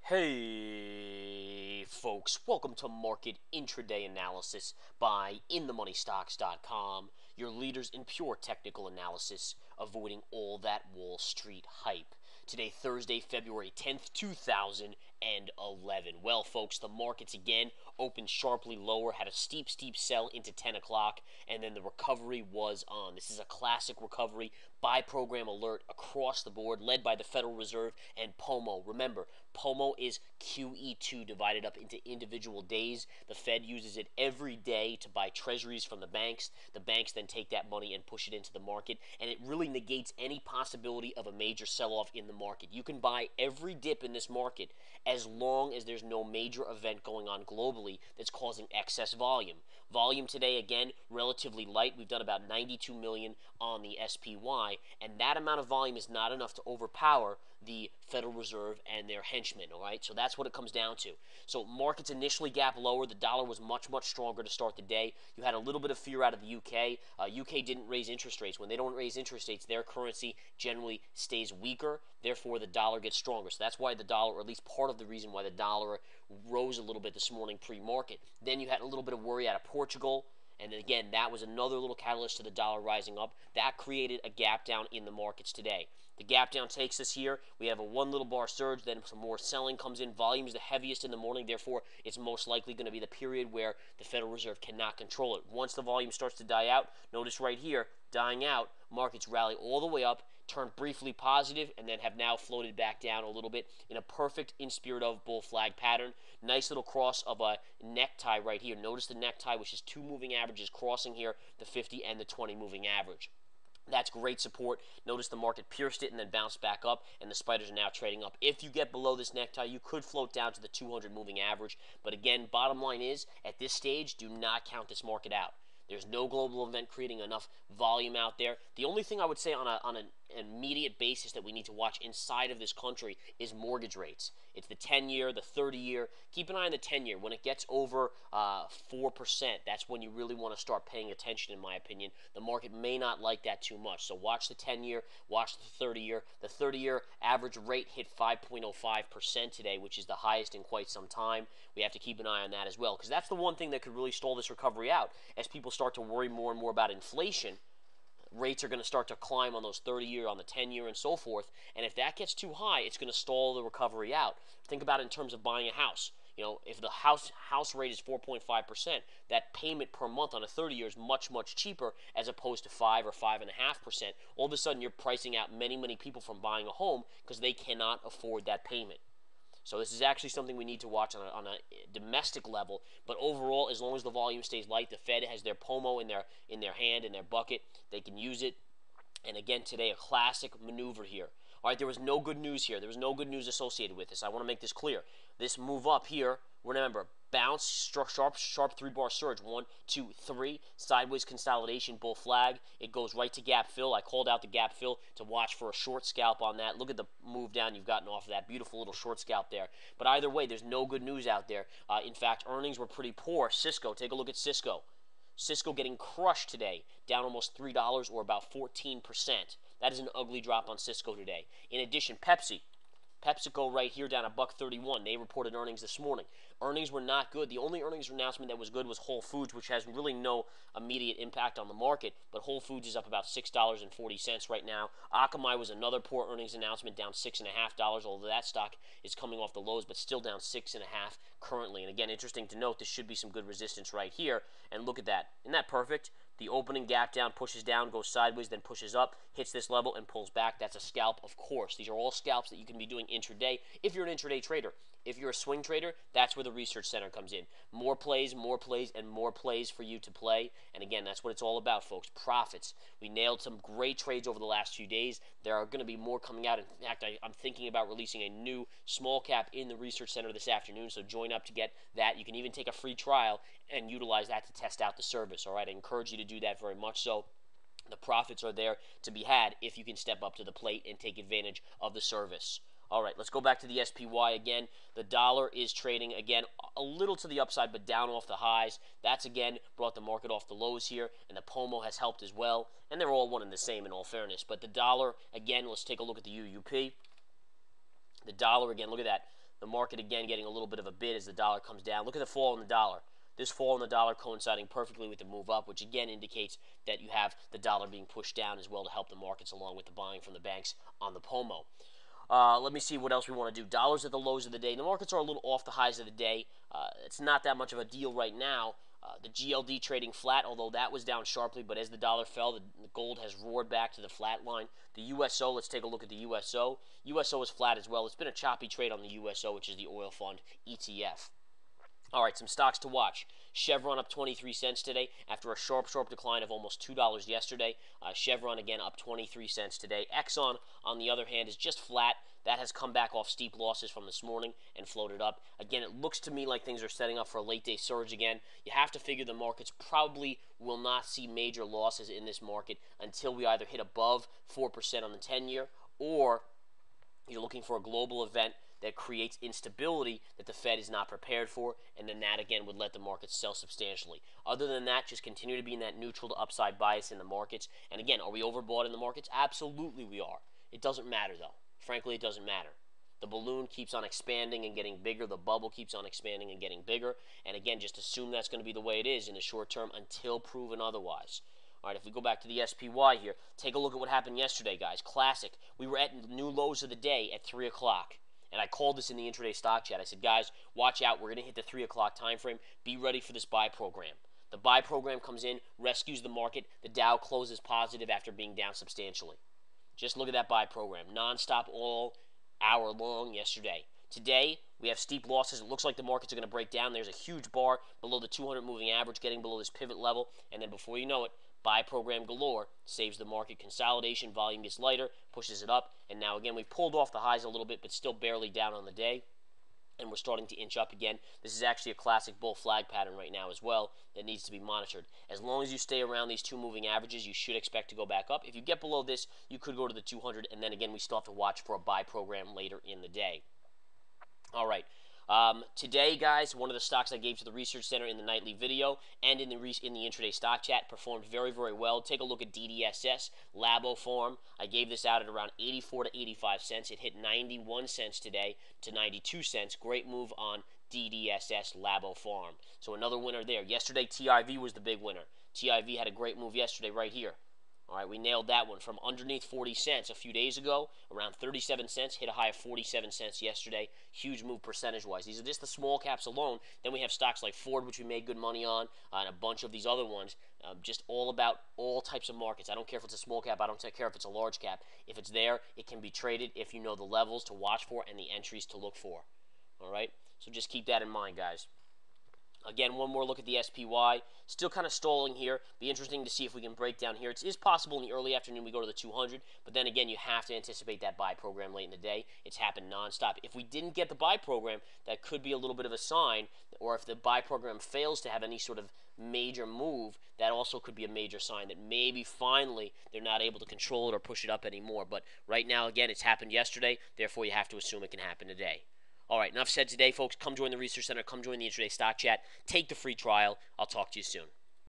Hey folks, welcome to Market Intraday Analysis by InTheMoneyStocks.com, your leaders in pure technical analysis, avoiding all that Wall Street hype. Today, Thursday, February 10th, 2011. Well, folks, the markets again opened sharply lower, had a steep sell into 10 o'clock, and then the recovery was on. This is a classic recovery by program alert across the board, led by the Federal Reserve and POMO. Remember, POMO is QE2 divided up into individual days. The Fed uses it every day to buy treasuries from the banks. The banks then take that money and push it into the market, and it really negates any possibility of a major sell-off in the market. You can buy every dip in this market as long as there's no major event going on globally that's causing excess volume. Volume today, again, relatively light. We've done about 92 million on the SPY, and that amount of volume is not enough to overpower the Federal Reserve and their henchmen, all right? So that's what it comes down to. So markets initially gap lower. The dollar was much stronger to start the day. You had a little bit of fear out of the UK. UK didn't raise interest rates. When they don't raise interest rates, their currency generally stays weaker. Therefore, the dollar gets stronger. So that's why the dollar, or at least part of the reason why the dollar rose a little bit this morning pre-market. Then you had a little bit of worry out of Portugal. And then again, that was another little catalyst to the dollar rising up. That created a gap down in the markets today. The gap down takes us here. We have a one little bar surge, then some more selling comes in. Volume is the heaviest in the morning, therefore it's most likely going to be the period where the Federal Reserve cannot control it. Once the volume starts to die out, notice right here, dying out, markets rally all the way up, turn briefly positive, and then have now floated back down a little bit in a perfect in spirit of bull flag pattern. Nice little cross of a necktie right here. Notice the necktie, which is two moving averages crossing here, the 50 and the 20 moving average. That's great support. Notice the market pierced it and then bounced back up, and the spiders are now trading up. If you get below this necktie, you could float down to the 200 moving average. But again, bottom line is, at this stage, do not count this market out. There's no global event creating enough volume out there. The only thing I would say on an immediate basis that we need to watch inside of this country is mortgage rates. It's the 10-year, the 30-year. Keep an eye on the 10-year. When it gets over 4%, that's when you really want to start paying attention, in my opinion. The market may not like that too much. So watch the 10-year, watch the 30-year. The 30-year average rate hit 5.05% today, which is the highest in quite some time. We have to keep an eye on that as well, because that's the one thing that could really stall this recovery out. As people start to worry more and more about inflation, rates are going to start to climb on those 30-year, on the 10-year, and so forth. And if that gets too high, it's going to stall the recovery out. Think about it in terms of buying a house. You know, if the house rate is 4.5%, that payment per month on a 30-year is much cheaper as opposed to 5 or 5.5%. All of a sudden, you're pricing out many people from buying a home because they cannot afford that payment. So this is actually something we need to watch on a domestic level. But overall, as long as the volume stays light, the Fed has their POMO in their hand, in their bucket. They can use it. And again, today, a classic maneuver here. All right, there was no good news here. There was no good news associated with this. I want to make this clear. This move up here, remember, bounce, sharp three-bar surge. 1, 2, 3. Sideways consolidation, bull flag. It goes right to gap fill. I called out the gap fill to watch for a short scalp on that. Look at the move down you've gotten off of that. Beautiful little short scalp there. But either way, there's no good news out there. In fact, earnings were pretty poor. Cisco, take a look at Cisco. Cisco getting crushed today, down almost $3 or about 14%. That is an ugly drop on Cisco today. In addition, PepsiCo right here down at $1.31. They reported earnings this morning. Earnings were not good. The only earnings announcement that was good was Whole Foods, which has really no immediate impact on the market, but Whole Foods is up about $6.40 right now. Akamai was another poor earnings announcement, down $6.50, although that stock is coming off the lows, but still down 6.5 currently. And again, interesting to note, this should be some good resistance right here. And look at that. Isn't that perfect? The opening gap down, pushes down, goes sideways, then pushes up, hits this level, and pulls back. That's a scalp, of course. These are all scalps that you can be doing intraday if you're an intraday trader. If you're a swing trader, that's where the research center comes in. More plays, and more plays for you to play. And again, that's what it's all about, folks. Profits. We nailed some great trades over the last few days. There are going to be more coming out. In fact, I'm thinking about releasing a new small cap in the research center this afternoon, so join up to get that. You can even take a free trial and utilize that to test out the service. All right, I encourage you to do that very much so. The profits are there to be had if you can step up to the plate and take advantage of the service. All right, let's go back to the SPY again. The dollar is trading, again, a little to the upside, but down off the highs. That's, again, brought the market off the lows here, and the POMO has helped as well. And they're all one and the same in all fairness. But the dollar, again, let's take a look at the UUP. The dollar, again, look at that. The market again getting a little bit of a bid as the dollar comes down. Look at the fall in the dollar. This fall in the dollar coinciding perfectly with the move up, which again indicates that you have the dollar being pushed down as well to help the markets along with the buying from the banks on the POMO. Let me see what else we want to do. Dollars at the lows of the day. The markets are a little off the highs of the day. It's not that much of a deal right now. The GLD trading flat, although that was down sharply, but as the dollar fell, the gold has roared back to the flat line. The USO, let's take a look at the USO. USO is flat as well. It's been a choppy trade on the USO, which is the oil fund ETF. All right, some stocks to watch. Chevron up 23 cents today after a sharp decline of almost $2 yesterday. Chevron again up 23 cents today. Exxon, on the other hand, is just flat. That has come back off steep losses from this morning and floated up. Again, it looks to me like things are setting up for a late day surge again. You have to figure the markets probably will not see major losses in this market until we either hit above 4% on the 10-year or you're looking for a global event that creates instability that the Fed is not prepared for, and then that again would let the markets sell substantially. Other than that, just continue to be in that neutral to upside bias in the markets. And again, are we overbought in the markets? Absolutely we are. It doesn't matter though. Frankly, it doesn't matter. The balloon keeps on expanding and getting bigger. The bubble keeps on expanding and getting bigger. And again, just assume that's going to be the way it is in the short term until proven otherwise. All right, if we go back to the SPY here, take a look at what happened yesterday, guys. Classic. We were at new lows of the day at 3 o'clock. And I called this in the intraday stock chat. I said, guys, watch out. We're going to hit the 3 o'clock time frame. Be ready for this buy program. The buy program comes in, rescues the market. The Dow closes positive after being down substantially. Just look at that buy program. Non-stop all hour long yesterday. Today, we have steep losses. It looks like the markets are going to break down. There's a huge bar below the 200 moving average, getting below this pivot level. And then before you know it, buy program galore, saves the market. Consolidation, volume gets lighter, pushes it up. And now again, we've pulled off the highs a little bit, but still barely down on the day. And we're starting to inch up again. This is actually a classic bull flag pattern right now as well that needs to be monitored. As long as you stay around these two moving averages, you should expect to go back up. If you get below this, you could go to the 200, and then again, we still have to watch for a buy program later in the day. All right. Today, guys, one of the stocks I gave to the Research Center in the nightly video and in the intraday stock chat performed very, very well. Take a look at DDSS, Labo Farm. I gave this out at around 84 to 85 cents. It hit 91 cents today to 92 cents. Great move on DDSS, Labo Farm. So another winner there. Yesterday, TIV was the big winner. TIV had a great move yesterday right here. All right, we nailed that one from underneath 40 cents a few days ago, around 37 cents, hit a high of 47 cents yesterday. Huge move percentage-wise. These are just the small caps alone. Then we have stocks like Ford, which we made good money on, and a bunch of these other ones. Just all about all types of markets. I don't care if it's a small cap. I don't care if it's a large cap. If it's there, it can be traded if you know the levels to watch for and the entries to look for. All right, so just keep that in mind, guys. Again, one more look at the SPY. Still kind of stalling here. Be interesting to see if we can break down here. It is possible in the early afternoon we go to the 200, but then again, you have to anticipate that buy program late in the day. It's happened nonstop. If we didn't get the buy program, that could be a little bit of a sign, or if the buy program fails to have any sort of major move, that also could be a major sign that maybe finally they're not able to control it or push it up anymore. But right now, again, it's happened yesterday, therefore you have to assume it can happen today. All right, enough said today, folks. Come join the Research Center. Come join the intraday stock chat. Take the free trial. I'll talk to you soon.